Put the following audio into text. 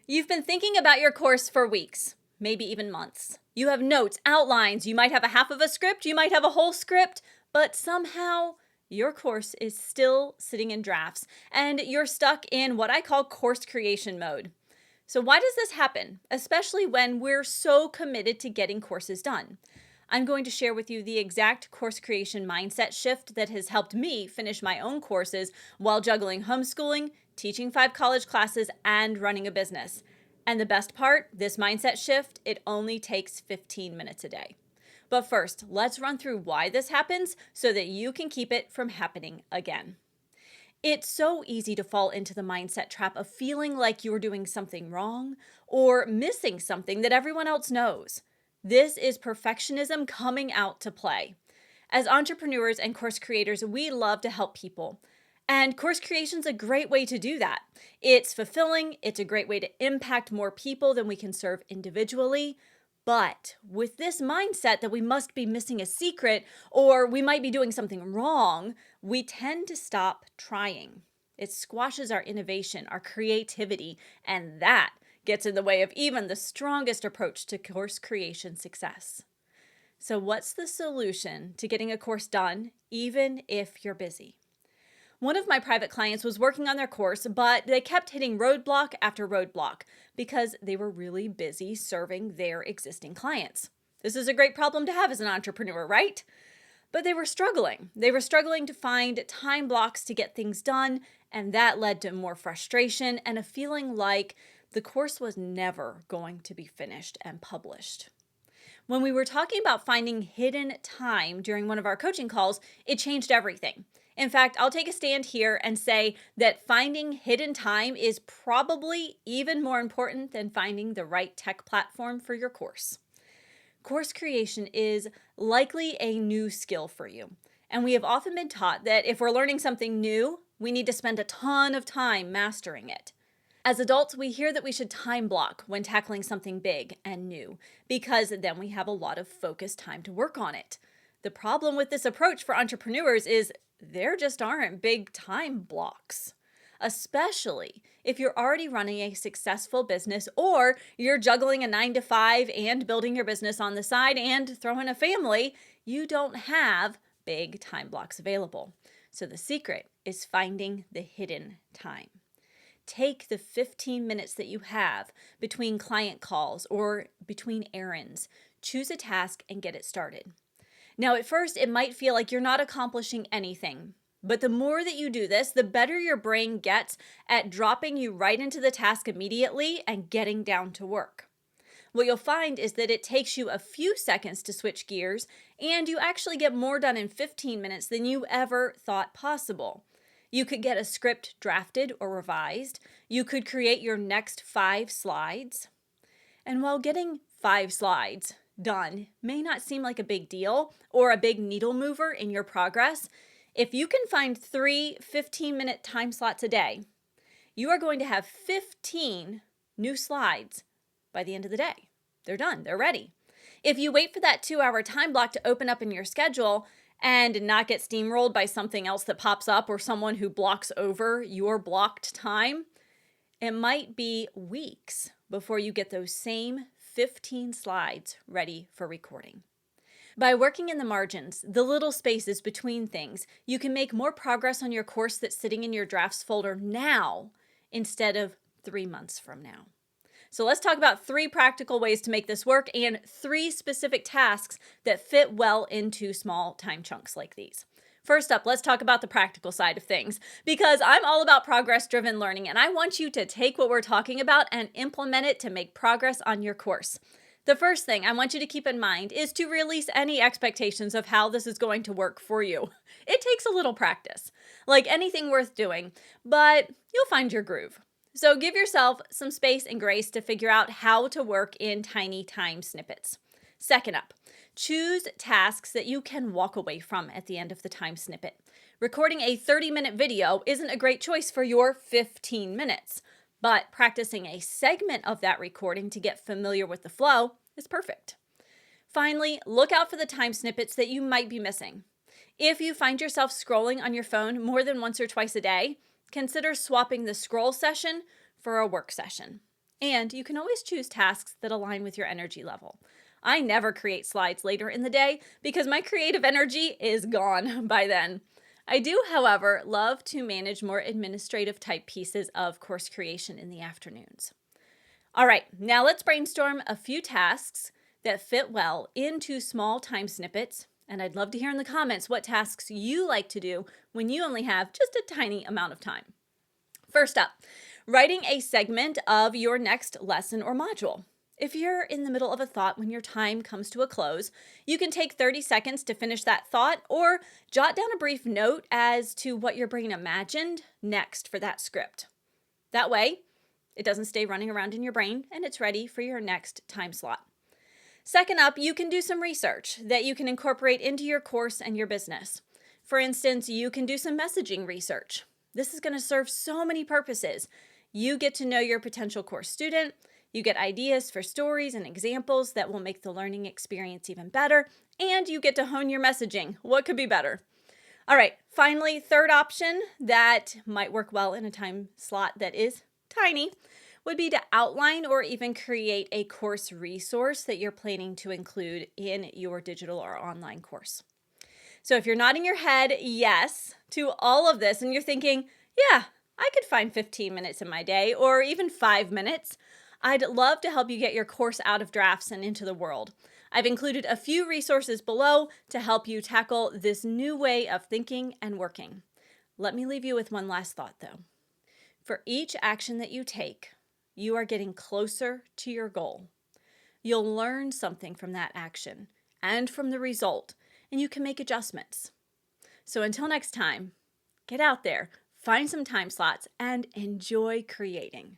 You've been thinking about your course for weeks, maybe even months. You have notes, outlines, you might have a half of a script, you might have a whole script, but somehow your course is still sitting in drafts and you're stuck in what I call course creation mode. So why does this happen, especially when we're so committed to getting courses done? I'm going to share with you the exact course creation mindset shift that has helped me finish my own courses while juggling homeschooling, teaching 5 college classes, and running a business. And the best part, this mindset shift, it only takes 15 minutes a day. But first, let's run through why this happens so that you can keep it from happening again. It's so easy to fall into the mindset trap of feeling like you're doing something wrong or missing something that everyone else knows. This is perfectionism coming out to play. As entrepreneurs and course creators, we love to help people. And course creation is a great way to do that. It's fulfilling, it's a great way to impact more people than we can serve individually. But with this mindset that we must be missing a secret or we might be doing something wrong, we tend to stop trying. It squashes our innovation, our creativity, and that gets in the way of even the strongest approach to course creation success. So what's the solution to getting a course done, even if you're busy? One of my private clients was working on their course, but they kept hitting roadblock after roadblock because they were really busy serving their existing clients. This is a great problem to have as an entrepreneur, right? But they were struggling. They were struggling to find time blocks to get things done, and that led to more frustration and a feeling like the course was never going to be finished and published. When we were talking about finding hidden time during one of our coaching calls, it changed everything. In fact, I'll take a stand here and say that finding hidden time is probably even more important than finding the right tech platform for your course. Course creation is likely a new skill for you. And we have often been taught that if we're learning something new, we need to spend a ton of time mastering it. As adults, we hear that we should time block when tackling something big and new, because then we have a lot of focused time to work on it. The problem with this approach for entrepreneurs is there just aren't big time blocks, especially if you're already running a successful business or you're juggling a 9-to-5 and building your business on the side and throwing a family. You don't have big time blocks available. So the secret is finding the hidden time. Take the 15 minutes that you have between client calls or between errands. Choose a task and get it started. Now, at first, it might feel like you're not accomplishing anything, but the more that you do this, the better your brain gets at dropping you right into the task immediately and getting down to work. What you'll find is that it takes you a few seconds to switch gears, and you actually get more done in 15 minutes than you ever thought possible. You could get a script drafted or revised. You could create your next 5 slides. And while getting 5 slides done may not seem like a big deal or a big needle mover in your progress, if you can find 3 15-minute time slots a day, you are going to have 15 new slides by the end of the day. They're done. They're ready. If you wait for that 2-hour time block to open up in your schedule and not get steamrolled by something else that pops up or someone who blocks over your blocked time, it might be weeks before you get those same 15 slides ready for recording. By working in the margins, the little spaces between things, you can make more progress on your course that's sitting in your drafts folder now instead of 3 months from now. So let's talk about 3 practical ways to make this work and 3 specific tasks that fit well into small time chunks like these. First up, let's talk about the practical side of things, because I'm all about progress-driven learning, and I want you to take what we're talking about and implement it to make progress on your course. The first thing I want you to keep in mind is to release any expectations of how this is going to work for you. It takes a little practice, like anything worth doing, but you'll find your groove. So give yourself some space and grace to figure out how to work in tiny time snippets. Second up, choose tasks that you can walk away from at the end of the time snippet. Recording a 30-minute video isn't a great choice for your 15 minutes, but practicing a segment of that recording to get familiar with the flow is perfect. Finally, look out for the time snippets that you might be missing. If you find yourself scrolling on your phone more than once or twice a day, consider swapping the scroll session for a work session. And you can always choose tasks that align with your energy level. I never create slides later in the day because my creative energy is gone by then. I do, however, love to manage more administrative type pieces of course creation in the afternoons. All right, now let's brainstorm a few tasks that fit well into small time snippets. And I'd love to hear in the comments what tasks you like to do when you only have just a tiny amount of time. First up, writing a segment of your next lesson or module. If you're in the middle of a thought when your time comes to a close, you can take 30 seconds to finish that thought or jot down a brief note as to what your brain imagined next for that script. That way, it doesn't stay running around in your brain and it's ready for your next time slot. Second up, you can do some research that you can incorporate into your course and your business. For instance, you can do some messaging research. This is going to serve so many purposes. You get to know your potential course student. You get ideas for stories and examples that will make the learning experience even better. And you get to hone your messaging. What could be better? All right, finally, third option that might work well in a time slot that is tiny would be to outline or even create a course resource that you're planning to include in your digital or online course. So if you're nodding your head yes to all of this and you're thinking, yeah, I could find 15 minutes in my day or even 5 minutes, I'd love to help you get your course out of drafts and into the world. I've included a few resources below to help you tackle this new way of thinking and working. Let me leave you with one last thought though. For each action that you take, you are getting closer to your goal. You'll learn something from that action and from the result, and you can make adjustments. So until next time, get out there, find some time slots, and enjoy creating.